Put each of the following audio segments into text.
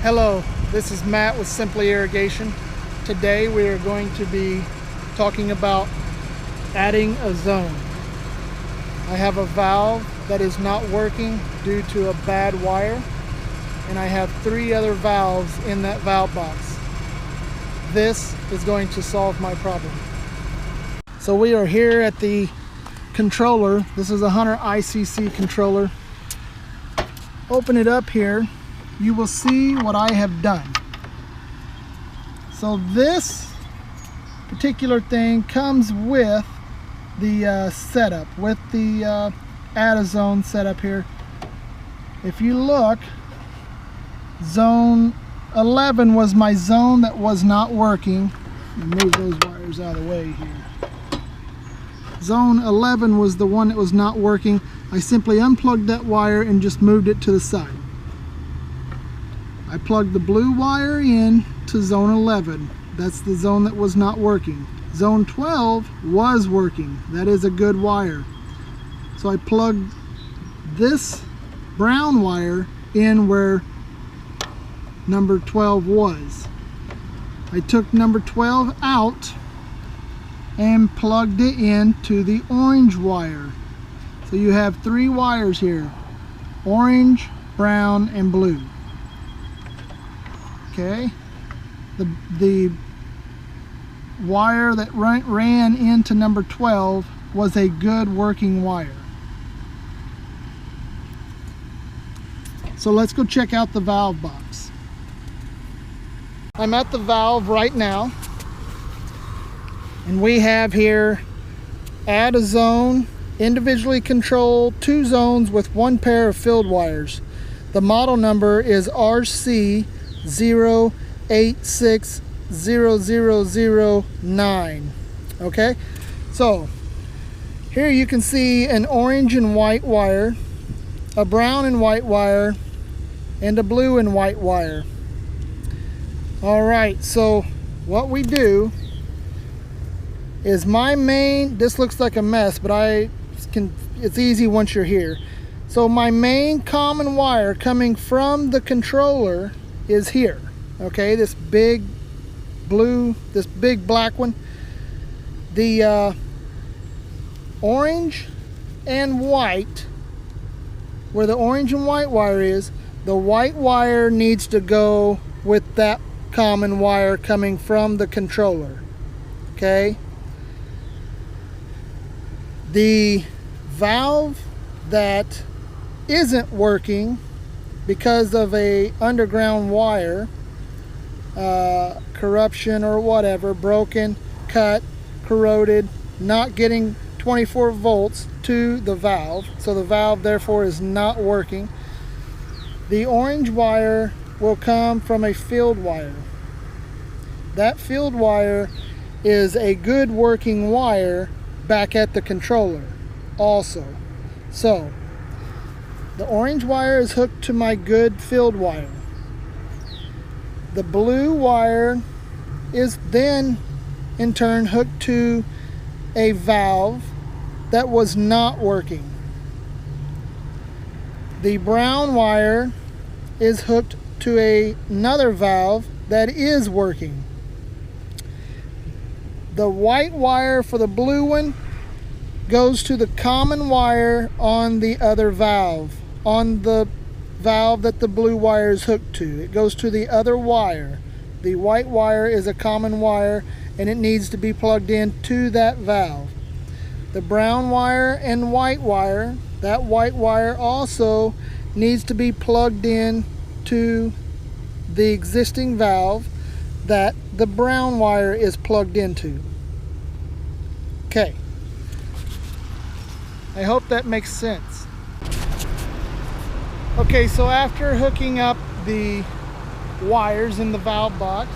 Hello, this is Matt with Simply Irrigation. Today we are going to be talking about adding a zone. I have a valve that is not working due to a bad wire, and I have 3 other valves in that valve box. This is going to solve my problem. So we are here at the controller. This is a Hunter ICC controller. Open it up here. You will see what I have done. So this particular thing comes with the setup, with the add a zone setup here. If you look, zone 11 was my zone that was not working. Move those wires out of the way here. Zone 11 was the one that was not working. I simply unplugged that wire and just moved it to the side. I plugged the blue wire in to zone 11. That's the zone that was not working. Zone 12 was working. That is a good wire. So I plugged this brown wire in where number 12 was. I took number 12 out and plugged it into the orange wire. So you have 3 wires here: orange, brown, and blue. Okay, the wire that ran into number 12 was a good working wire. So let's go check out the valve box. I'm at the valve right now, and we have here add a zone, individually control 2 zones with 1 pair of field wires. The model number is RC 08600009. Okay, so here you can see an orange and white wire, a brown and white wire, and a blue and white wire. All right, so what we do is my main, this looks like a mess, but it's easy once you're here. So my main common wire coming from the controller is here. Okay, this big blue, this big black one. The orange and white, where the orange and white wire is, the white wire needs to go with that common wire coming from the controller. Okay, the valve that isn't working because of a underground wire corruption or whatever, broken, cut, corroded, not getting 24 volts to the valve, so the valve therefore is not working. The orange wire will come from a field wire. That field wire is a good working wire back at the controller also. So the orange wire is hooked to my good field wire. The blue wire is then in turn hooked to a valve that was not working. The brown wire is hooked to another valve that is working. The white wire for the blue one goes to the common wire on the other valve, on the valve that the blue wire is hooked to. It goes to the other wire. The white wire is a common wire, and it needs to be plugged into that valve. The brown wire and white wire, that white wire also needs to be plugged in to the existing valve that the brown wire is plugged into. Okay, I hope that makes sense. Okay, so after hooking up the wires in the valve box,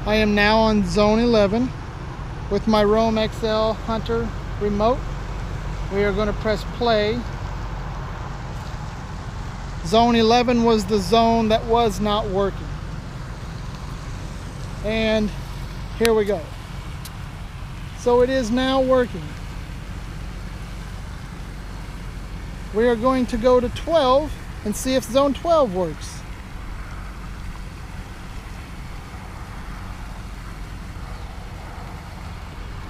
I am now on zone 11 with my Roam XL Hunter remote. We are going to press play. Zone 11 was the zone that was not working. And here we go. So it is now working. We are going to go to 12 and see if zone 12 works.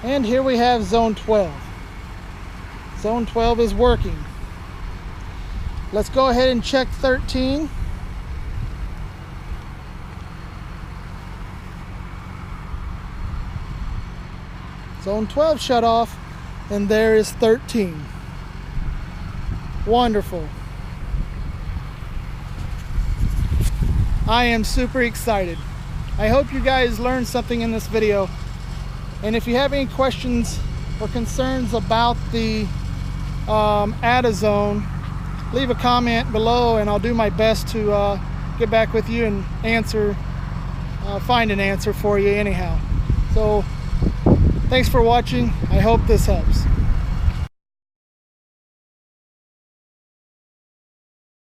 And here we have zone 12. Zone 12 is working. Let's go ahead and check 13. Zone 12 shut off, and there is 13. Wonderful. I am super excited. I hope you guys learned something in this video. And if you have any questions or concerns about the add a zone, leave a comment below and I'll do my best to get back with you and answer, find an answer for you anyhow. So thanks for watching. I hope this helps.